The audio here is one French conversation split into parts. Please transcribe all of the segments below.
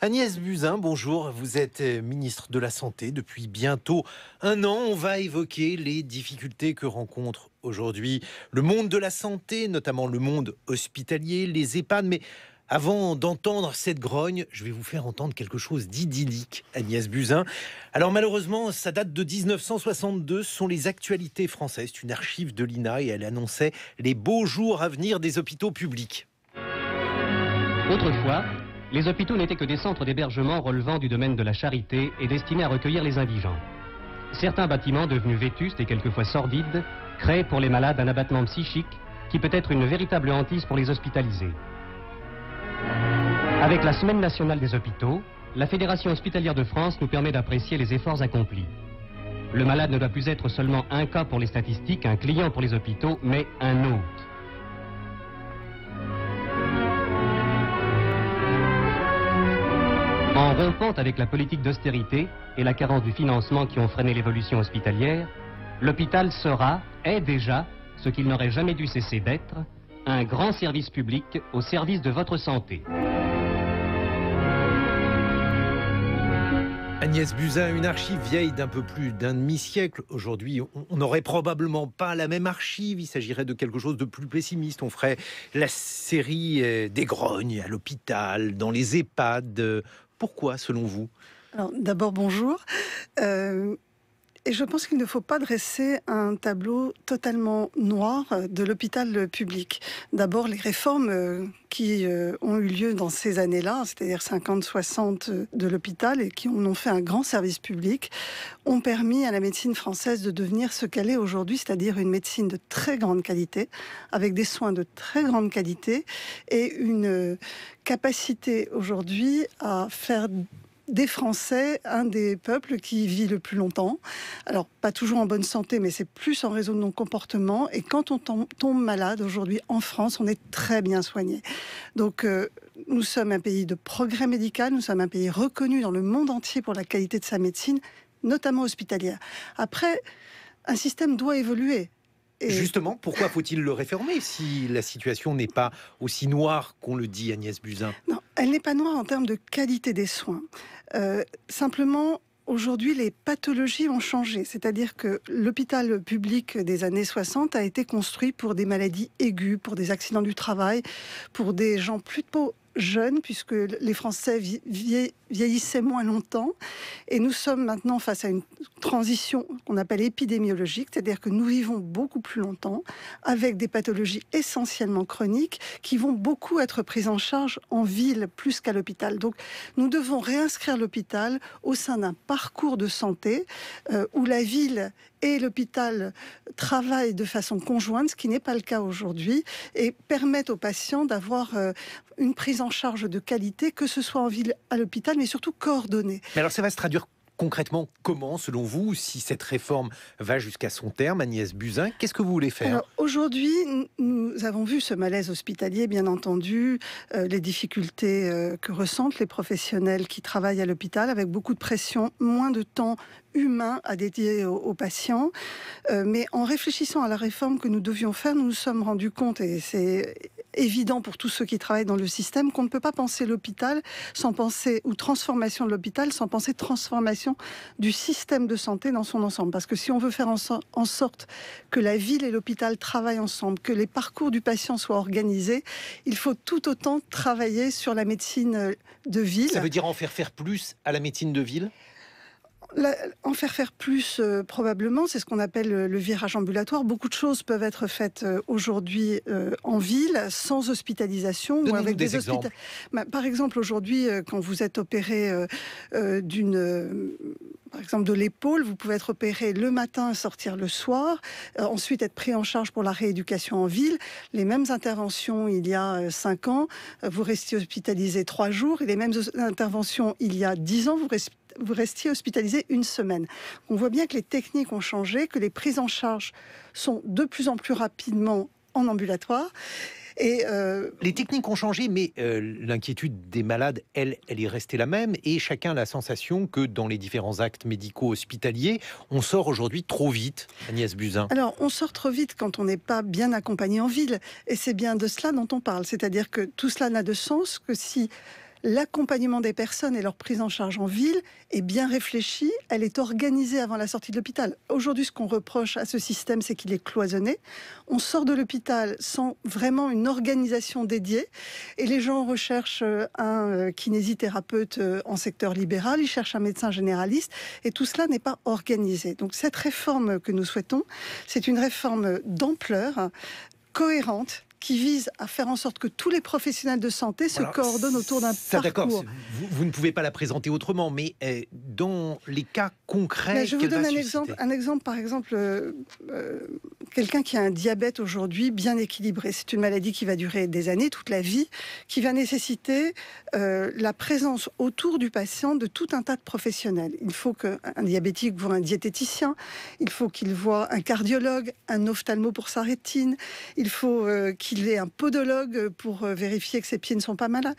Agnès Buzyn, bonjour. Vous êtes ministre de la Santé depuis bientôt un an. On va évoquer les difficultés que rencontre aujourd'hui le monde de la santé, notamment le monde hospitalier, les EHPAD. Mais avant d'entendre cette grogne, je vais vous faire entendre quelque chose d'idyllique, Agnès Buzyn. Alors malheureusement, ça date de 1962. Ce sont les actualités françaises. C'est une archive de l'INA et elle annonçait les beaux jours à venir des hôpitaux publics. Autrefois, les hôpitaux n'étaient que des centres d'hébergement relevant du domaine de la charité et destinés à recueillir les indigents. Certains bâtiments devenus vétustes et quelquefois sordides créent pour les malades un abattement psychique qui peut être une véritable hantise pour les hospitalisés. Avec la Semaine nationale des hôpitaux, la Fédération hospitalière de France nous permet d'apprécier les efforts accomplis. Le malade ne doit plus être seulement un cas pour les statistiques, un client pour les hôpitaux, mais un autre. En rompant avec la politique d'austérité et la carence du financement qui ont freiné l'évolution hospitalière, l'hôpital est déjà, ce qu'il n'aurait jamais dû cesser d'être, un grand service public au service de votre santé. Agnès Buzyn, une archive vieille d'un peu plus d'un demi-siècle. Aujourd'hui, on n'aurait probablement pas la même archive. Il s'agirait de quelque chose de plus pessimiste. On ferait la série des grognes à l'hôpital, dans les EHPAD. Pourquoi, selon vous? Alors, d'abord, bonjour. Et je pense qu'il ne faut pas dresser un tableau totalement noir de l'hôpital public. D'abord, les réformes qui ont eu lieu dans ces années-là, c'est-à-dire 50-60 de l'hôpital, et qui en ont fait un grand service public, ont permis à la médecine française de devenir ce qu'elle est aujourd'hui, c'est-à-dire une médecine de très grande qualité, avec des soins de très grande qualité, et une capacité aujourd'hui à faire des Français, un des peuples qui vit le plus longtemps. Alors, pas toujours en bonne santé, mais c'est plus en raison de nos comportements. Et quand on tombe malade, aujourd'hui, en France, on est très bien soigné. Donc, nous sommes un pays de progrès médical, nous sommes un pays reconnu dans le monde entier pour la qualité de sa médecine, notamment hospitalière. Après, un système doit évoluer. Et justement, pourquoi faut-il le réformer si la situation n'est pas aussi noire qu'on le dit, Agnès Buzyn? Non, elle n'est pas noire en termes de qualité des soins. Simplement, aujourd'hui, les pathologies ont changé. C'est-à-dire que l'hôpital public des années 60 a été construit pour des maladies aiguës, pour des accidents du travail, pour des gens plutôt jeunes, puisque les Français vieillissaient moins longtemps. Et nous sommes maintenant face à une transition qu'on appelle épidémiologique, c'est-à-dire que nous vivons beaucoup plus longtemps, avec des pathologies essentiellement chroniques, qui vont beaucoup être prises en charge en ville, plus qu'à l'hôpital. Donc, nous devons réinscrire l'hôpital au sein d'un parcours de santé, où la ville et l'hôpital travaillent de façon conjointe, ce qui n'est pas le cas aujourd'hui, et permettent aux patients d'avoir une prise en charge de qualité, que ce soit en ville, à l'hôpital, mais surtout coordonnée. Mais alors ça va se traduire concrètement comment, selon vous, si cette réforme va jusqu'à son terme, Agnès Buzyn? Qu'est-ce que vous voulez faire? Alors, aujourd'hui, nous avons vu ce malaise hospitalier, bien entendu, les difficultés que ressentent les professionnels qui travaillent à l'hôpital, avec beaucoup de pression, moins de temps humain à dédier aux patients. Mais en réfléchissant à la réforme que nous devions faire, nous nous sommes rendus compte, et c'est évident pour tous ceux qui travaillent dans le système, qu'on ne peut pas penser l'hôpital sans penser, ou transformation de l'hôpital, sans penser transformation du système de santé dans son ensemble. Parce que si on veut faire en sorte que la ville et l'hôpital travaillent ensemble, que les parcours du patient soient organisés, il faut tout autant travailler sur la médecine de ville. Ça veut dire en faire plus à la médecine de ville? En faire plus, probablement, c'est ce qu'on appelle le virage ambulatoire. Beaucoup de choses peuvent être faites aujourd'hui en ville, sans hospitalisation. Ou avec des exemples. Par exemple, aujourd'hui, quand vous êtes opéré par exemple de l'épaule, vous pouvez être opéré le matin, sortir le soir, ensuite être pris en charge pour la rééducation en ville. Les mêmes interventions il y a 5 ans, vous restiez hospitalisé 3 jours, et les mêmes interventions il y a 10 ans, vous restiez hospitalisé 1 semaine. On voit bien que les techniques ont changé, que les prises en charge sont de plus en plus rapidement en ambulatoire. Et les techniques ont changé, mais l'inquiétude des malades, elle est restée la même. Et chacun a la sensation que dans les différents actes médicaux hospitaliers, on sort aujourd'hui trop vite, Agnès Buzyn. Alors, on sort trop vite quand on n'est pas bien accompagné en ville. Et c'est bien de cela dont on parle. C'est-à-dire que tout cela n'a de sens que si l'accompagnement des personnes et leur prise en charge en ville est bien réfléchie, elle est organisée avant la sortie de l'hôpital. Aujourd'hui, ce qu'on reproche à ce système, c'est qu'il est cloisonné. On sort de l'hôpital sans vraiment une organisation dédiée et les gens recherchent un kinésithérapeute en secteur libéral, ils cherchent un médecin généraliste et tout cela n'est pas organisé. Donc cette réforme que nous souhaitons, c'est une réforme d'ampleur, cohérente, qui vise à faire en sorte que tous les professionnels de santé se coordonnent autour d'un parcours. D'accord, vous ne pouvez pas la présenter autrement, mais dans les cas concrets, je vous donne un exemple, par exemple, quelqu'un qui a un diabète aujourd'hui bien équilibré. C'est une maladie qui va durer des années, toute la vie, qui va nécessiter la présence autour du patient de tout un tas de professionnels. Il faut qu'un diabétique voit un diététicien, il faut qu'il voit un cardiologue, un ophtalmo pour sa rétine, il faut qu'il ait un podologue pour vérifier que ses pieds ne sont pas malades.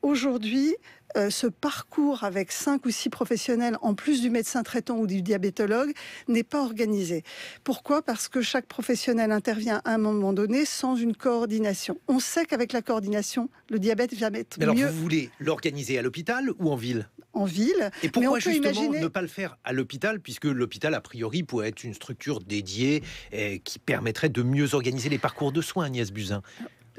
Aujourd'hui, ce parcours avec 5 ou 6 professionnels, en plus du médecin traitant ou du diabétologue, n'est pas organisé. Pourquoi ? Parce que chaque professionnel intervient à un moment donné sans une coordination. On sait qu'avec la coordination, le diabète va être mieux. Alors vous voulez l'organiser à l'hôpital ou en ville ? En ville. Et pourquoi justement ne pas le faire à l'hôpital, puisque l'hôpital, a priori, pourrait être une structure dédiée qui permettrait de mieux organiser les parcours de soins, Agnès Buzyn ?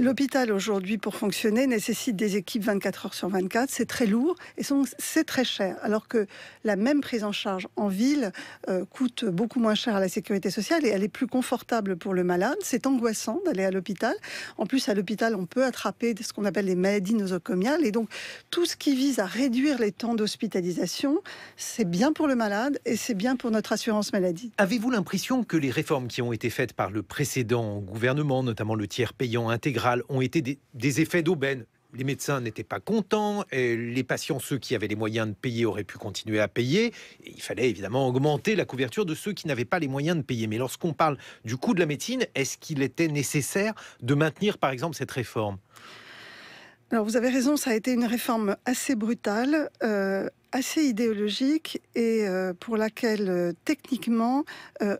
L'hôpital, aujourd'hui, pour fonctionner, nécessite des équipes 24 heures sur 24. C'est très lourd et c'est très cher. Alors que la même prise en charge en ville coûte beaucoup moins cher à la sécurité sociale et elle est plus confortable pour le malade. C'est angoissant d'aller à l'hôpital. En plus, à l'hôpital, on peut attraper ce qu'on appelle les maladies nosocomiales. Et donc, tout ce qui vise à réduire les temps d'hospitalisation, c'est bien pour le malade et c'est bien pour notre assurance maladie. Avez-vous l'impression que les réformes qui ont été faites par le précédent gouvernement, notamment le tiers payant intégral, ont été des effets d'aubaine? Les médecins n'étaient pas contents, et les patients, ceux qui avaient les moyens de payer, auraient pu continuer à payer. Et il fallait évidemment augmenter la couverture de ceux qui n'avaient pas les moyens de payer. Mais lorsqu'on parle du coût de la médecine, est-ce qu'il était nécessaire de maintenir par exemple cette réforme ? Alors vous avez raison, ça a été une réforme assez brutale, assez idéologique et pour laquelle techniquement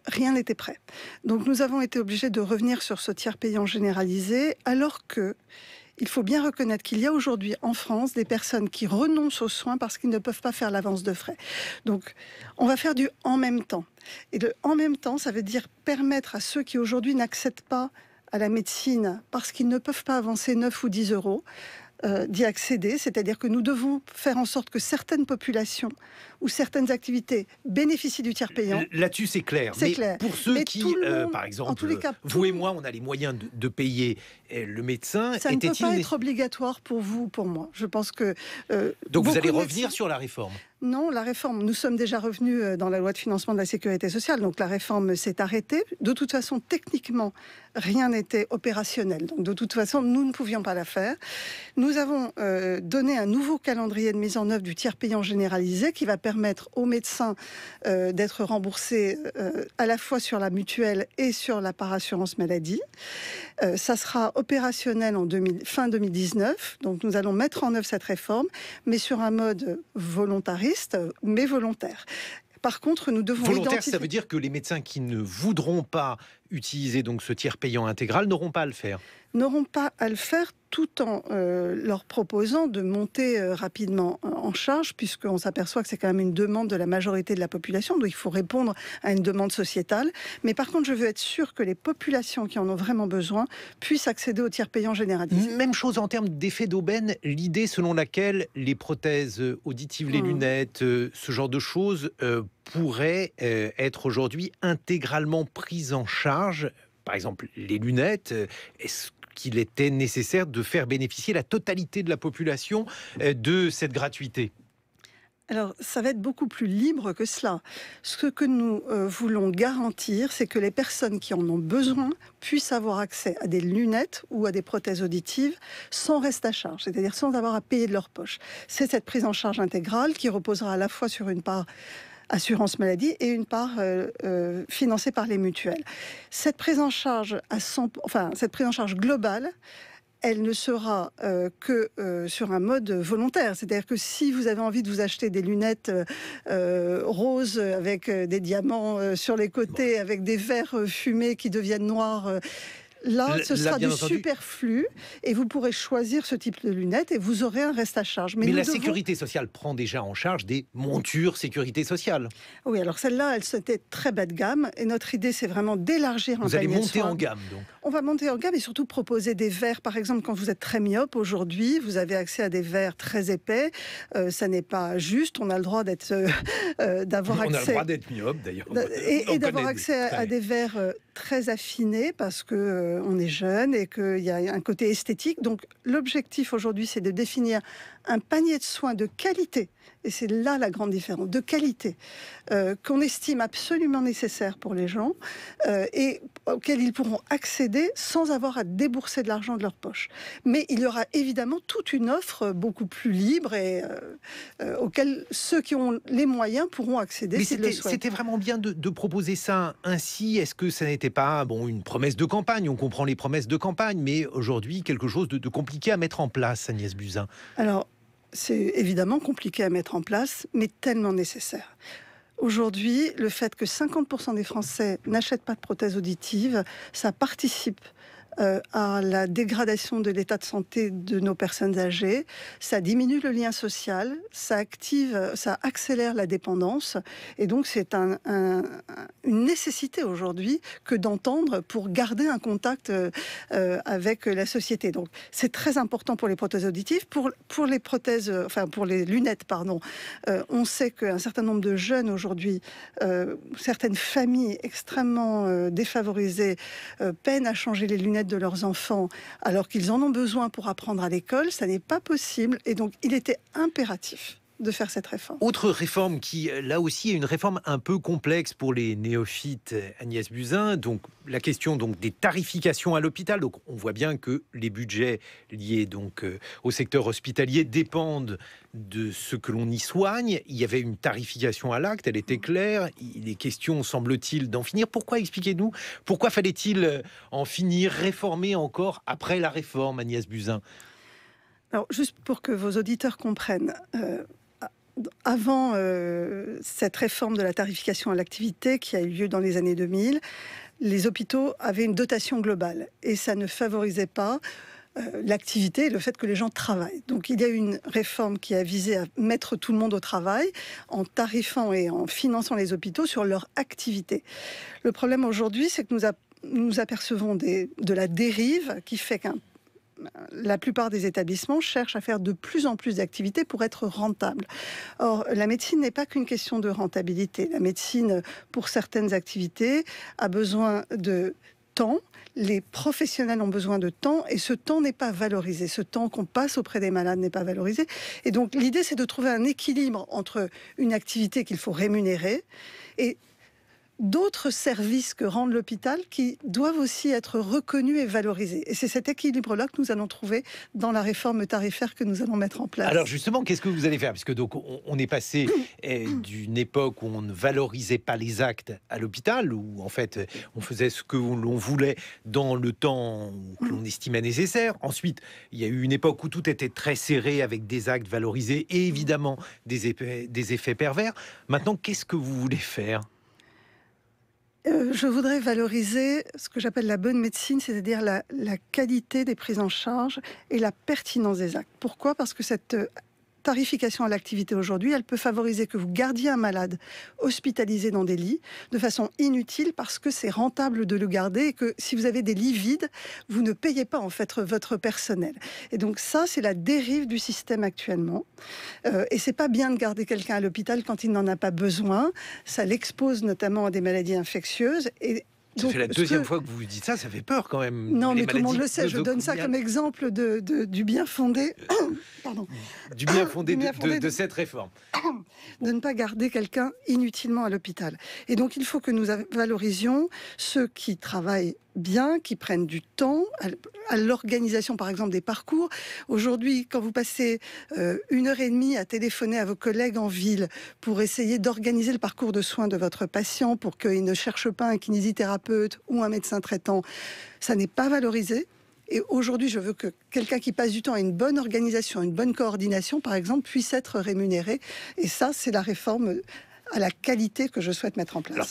rien n'était prêt. Donc nous avons été obligés de revenir sur ce tiers payant généralisé alors que il faut bien reconnaître qu'il y a aujourd'hui en France des personnes qui renoncent aux soins parce qu'ils ne peuvent pas faire l'avance de frais. Donc on va faire du en même temps. Et le en même temps, ça veut dire permettre à ceux qui aujourd'hui n'accèdent pas à la médecine parce qu'ils ne peuvent pas avancer 9 ou 10 euros, d'y accéder, c'est-à-dire que nous devons faire en sorte que certaines populations ou certaines activités bénéficient du tiers payant. Là-dessus, c'est clair. C'est clair. Pour ceux Mais qui, monde, par exemple, cas, vous et moi, on a les moyens de payer le médecin. Ça ne peut pas être obligatoire pour vous ou pour moi. Je pense que... Donc vous allez revenir sur la réforme ? Non, la réforme, nous sommes déjà revenus dans la loi de financement de la sécurité sociale, donc la réforme s'est arrêtée. De toute façon, techniquement, rien n'était opérationnel. Donc de toute façon, nous ne pouvions pas la faire. Nous avons donné un nouveau calendrier de mise en œuvre du tiers payant généralisé qui va permettre aux médecins d'être remboursés à la fois sur la mutuelle et sur la part assurance maladie. Ça sera opérationnel en fin 2019, donc nous allons mettre en œuvre cette réforme, mais sur un mode volontariste, mais volontaire. Par contre, nous devons volontaire, ça veut dire que les médecins qui ne voudront pas utiliser donc ce tiers payant intégral n'auront pas à le faire. N'auront pas à le faire tout en leur proposant de monter rapidement en charge, puisqu'on s'aperçoit que c'est quand même une demande de la majorité de la population, donc il faut répondre à une demande sociétale. Mais par contre, je veux être sûr que les populations qui en ont vraiment besoin puissent accéder au tiers payant généralisé. Même chose en termes d'effet d'aubaine, l'idée selon laquelle les prothèses auditives, les lunettes, ce genre de choses pourraient être aujourd'hui intégralement prises en charge. Par exemple, les lunettes, est-ce qu'il était nécessaire de faire bénéficier la totalité de la population de cette gratuité ? Alors, ça va être beaucoup plus libre que cela. Ce que nous voulons garantir, c'est que les personnes qui en ont besoin puissent avoir accès à des lunettes ou à des prothèses auditives sans reste à charge, c'est-à-dire sans avoir à payer de leur poche. C'est cette prise en charge intégrale qui reposera à la fois sur une part assurance maladie et une part financée par les mutuelles. Cette prise en charge cette prise en charge globale, elle ne sera que sur un mode volontaire. C'est-à-dire que si vous avez envie de vous acheter des lunettes roses avec des diamants sur les côtés, avec des verres fumés qui deviennent noirs, Là, ce Là, sera bien du entendu. superflu et vous pourrez choisir ce type de lunettes et vous aurez un reste à charge. Mais nous la devons- sécurité sociale prend déjà en charge des montures sécurité sociale. Oui, alors celle-là, c'était très bas de gamme et notre idée, c'est vraiment d'élargir un Vous allez panier de monter soins. en gamme, donc. On va monter en gamme et surtout proposer des verres. Par exemple, quand vous êtes très myope aujourd'hui, vous avez accès à des verres très épais. Ça n'est pas juste. On a le droit d'avoir On a le accès droit d'être myope, d'ailleurs. et On d'avoir connaît accès à très des verres très affinés parce que on est jeune et qu'il y a un côté esthétique. Donc l'objectif aujourd'hui, c'est de définir un panier de soins de qualité. Et c'est là la grande différence, de qualité, qu'on estime absolument nécessaire pour les gens et auxquels ils pourront accéder sans avoir à débourser de l'argent de leur poche. Mais il y aura évidemment toute une offre beaucoup plus libre et auquel ceux qui ont les moyens pourront accéder Mais s'ils le souhaitent. c'était vraiment bien de proposer ça ainsi. Est-ce que ça n'était pas une promesse de campagne? On comprend les promesses de campagne, mais aujourd'hui, quelque chose de compliqué à mettre en place, Agnès Buzyn. Alors, c'est évidemment compliqué à mettre en place, mais tellement nécessaire. Aujourd'hui, le fait que 50% des Français n'achètent pas de prothèse auditive, ça participe à la dégradation de l'état de santé de nos personnes âgées. Ça diminue le lien social, ça accélère la dépendance. Et donc, c'est une nécessité aujourd'hui que d'entendre pour garder un contact avec la société. Donc, c'est très important pour les prothèses auditives. Pour les lunettes, pardon. On sait qu'un certain nombre de jeunes aujourd'hui, certaines familles extrêmement défavorisées, peinent à changer les lunettes de leurs enfants alors qu'ils en ont besoin pour apprendre à l'école. Ça n'est pas possible et donc il était impératif de faire cette réforme. Autre réforme qui, là aussi, est une réforme un peu complexe pour les néophytes, Agnès Buzyn. Donc, la question des tarifications à l'hôpital. Donc, on voit bien que les budgets liés au secteur hospitalier dépendent de ce que l'on y soigne. Il y avait une tarification à l'acte, elle était claire. Il est question, semble-t-il, d'en finir. Pourquoi, expliquez-nous, pourquoi fallait-il en finir, réformer encore après la réforme, Agnès Buzyn? Alors, juste pour que vos auditeurs comprennent, avant cette réforme de la tarification à l'activité qui a eu lieu dans les années 2000, les hôpitaux avaient une dotation globale et ça ne favorisait pas l'activité et le fait que les gens travaillent. Donc il y a eu une réforme qui a visé à mettre tout le monde au travail en tarifant et en finançant les hôpitaux sur leur activité. Le problème aujourd'hui, c'est que nous apercevons de la dérive qui fait qu'un la plupart des établissements cherchent à faire de plus en plus d'activités pour être rentables. Or, la médecine n'est pas qu'une question de rentabilité. La médecine, pour certaines activités, a besoin de temps. Les professionnels ont besoin de temps et ce temps n'est pas valorisé. Ce temps qu'on passe auprès des malades n'est pas valorisé. Et donc, l'idée, c'est de trouver un équilibre entre une activité qu'il faut rémunérer et d'autres services que rend l'hôpital qui doivent aussi être reconnus et valorisés. Et c'est cet équilibre-là que nous allons trouver dans la réforme tarifaire que nous allons mettre en place. Alors justement, qu'est-ce que vous allez faire? Puisque on est passé d'une époque où on ne valorisait pas les actes à l'hôpital, où en fait on faisait ce que l'on voulait dans le temps que l'on estimait nécessaire. Ensuite, il y a eu une époque où tout était très serré avec des actes valorisés et évidemment des effets pervers. Maintenant, qu'est-ce que vous voulez faire? Je voudrais valoriser ce que j'appelle la bonne médecine, c'est-à-dire la qualité des prises en charge et la pertinence des actes. Pourquoi? Parce que cette tarification à l'activité aujourd'hui, elle peut favoriser que vous gardiez un malade hospitalisé dans des lits de façon inutile parce que c'est rentable de le garder et que si vous avez des lits vides, vous ne payez pas en fait votre personnel. Et donc ça, c'est la dérive du système actuellement. Et c'est pas bien de garder quelqu'un à l'hôpital quand il n'en a pas besoin. Ça l'expose notamment à des maladies infectieuses et Ça fait la deuxième fois que vous dites ça, ça fait peur quand même. Non, les mais tout le monde le sait, je donne ça nosocomiales. comme exemple du bien fondé. Pardon. Du bien fondé, Du bien fondé de cette réforme. De ne pas garder quelqu'un inutilement à l'hôpital. Et donc, il faut que nous valorisions ceux qui travaillent bien, qui prennent du temps à l'organisation, par exemple, des parcours. Aujourd'hui, quand vous passez 1h30 à téléphoner à vos collègues en ville pour essayer d'organiser le parcours de soins de votre patient pour qu'il ne cherche pas un kinésithérapeute ou un médecin traitant, ça n'est pas valorisé. Et aujourd'hui, je veux que quelqu'un qui passe du temps à une bonne organisation, une bonne coordination, par exemple, puisse être rémunéré. Et ça, c'est la réforme à la qualité que je souhaite mettre en place. Alors,